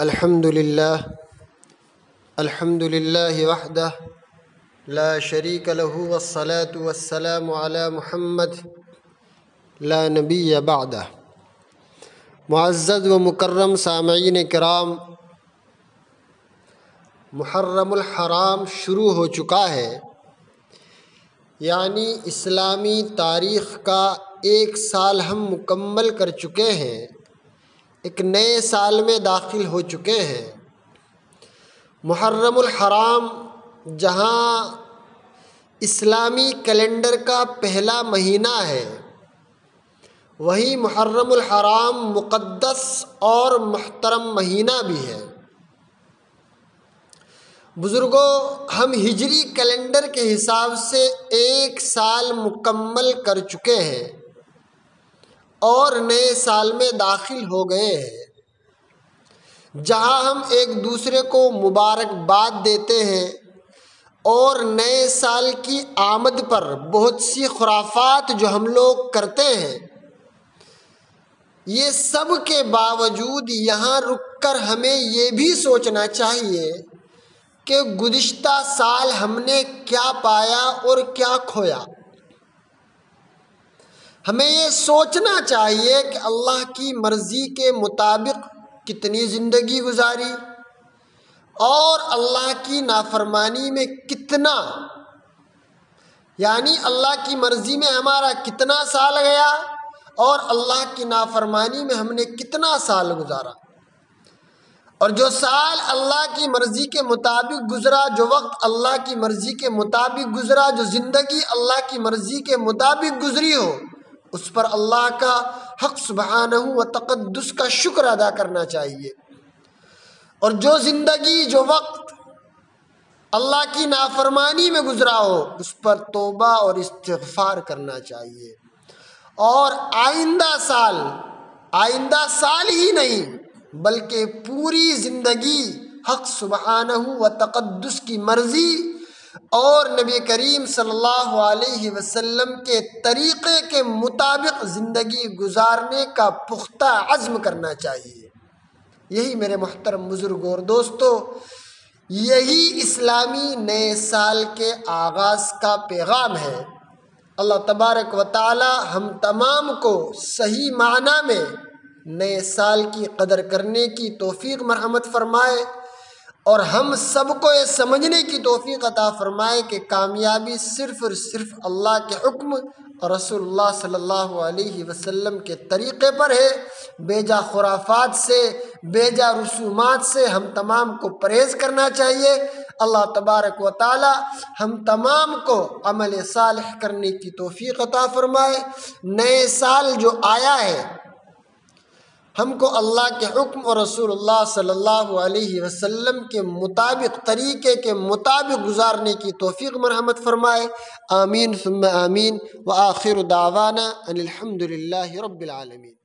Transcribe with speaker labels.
Speaker 1: الحمد لله وحده لا شريك له والصلاة والسلام على محمد لا نبی بعدہ۔ معزز و مکرم سامعین کرام، محرم الحرام شروع ہو چکا ہے، یعنی اسلامی تاریخ کا ایک سال ہم مکمل کر چکے ہیں، ایک نئے سال میں داخل ہو چکے ہیں۔ محرم الحرام جہاں اسلامی کیلنڈر کا پہلا مہینہ ہے، وہیں محرم الحرام مقدس اور محترم مہینہ بھی ہے۔ بزرگوں، ہم ہجری کیلنڈر کے حساب سے ایک سال مکمل کر چکے ہیں اور نئے سال میں داخل ہو گئے ہیں، جہاں ہم ایک دوسرے کو مبارکباد دیتے ہیں اور نئے سال کی آمد پر بہت سی خرافات جو ہم لوگ کرتے ہیں، یہ سب کے باوجود یہاں رک کر ہمیں یہ بھی سوچنا چاہیے کہ گزشتہ سال ہم نے کیا پایا اور کیا کھویا۔ ہمیں یہ سوچنا چاہیے کہ اللہ کی مرضی کے مطابق کتنی زندگی گزاری اور اللہ کی نافرمانی میں کتنا، یعنی اللہ کی مرضی میں ہمارا کتنا سال گیا اور اللہ کی نافرمانی میں ہم نے کتنا سال گزارا۔ اور جو سال اللہ کی مرضی کے مطابق گزرا، جو وقت اللہ کی مرضی کے مطابق گزرا، جو زندگی اللہ کی مرضی کے مطابق گزری ہو، اس پر اللہ کا حق سبحانہ و تقدس کا شکر ادا کرنا چاہیے۔ اور جو زندگی، جو وقت اللہ کی نافرمانی میں گزرا ہو، اس پر توبہ اور استغفار کرنا چاہیے۔ اور آئندہ سال ہی نہیں بلکہ پوری زندگی حق سبحانہ و تقدس کی مرضی اور نبی کریم صلی اللہ علیہ وسلم کے طریقے کے مطابق زندگی گزارنے کا پختہ عزم کرنا چاہیے۔ یہی میرے محترم بزرگوں اور دوستو، یہی اسلامی نئے سال کے آغاز کا پیغام ہے۔ اللہ تبارک و تعالی ہم تمام کو صحیح معنی میں نئے سال کی قدر کرنے کی توفیق مرحمت فرمائے، اور ہم سب کو یہ سمجھنے کی توفیق عطا فرمائے کہ کامیابی صرف اور صرف اللہ کے حکم اور رسول اللہ صلی اللہ علیہ وسلم کے طریقے پر ہے۔ بے جا خرافات سے، بے جا رسومات سے ہم تمام کو پرہیز کرنا چاہیے۔ اللہ تبارک و تعالی ہم تمام کو عمل صالح کرنے کی توفیق عطا فرمائے۔ نئے سال جو آیا ہے، ہم کو اللہ کے حکم اور رسول اللہ صلی اللہ علیہ وسلم کے مطابق، طریقے کے مطابق گزارنے کی توفیق مرحمت فرمائے۔ آمین ثم آمین، وآخر دعوانا ان الحمد للہ رب العالمین۔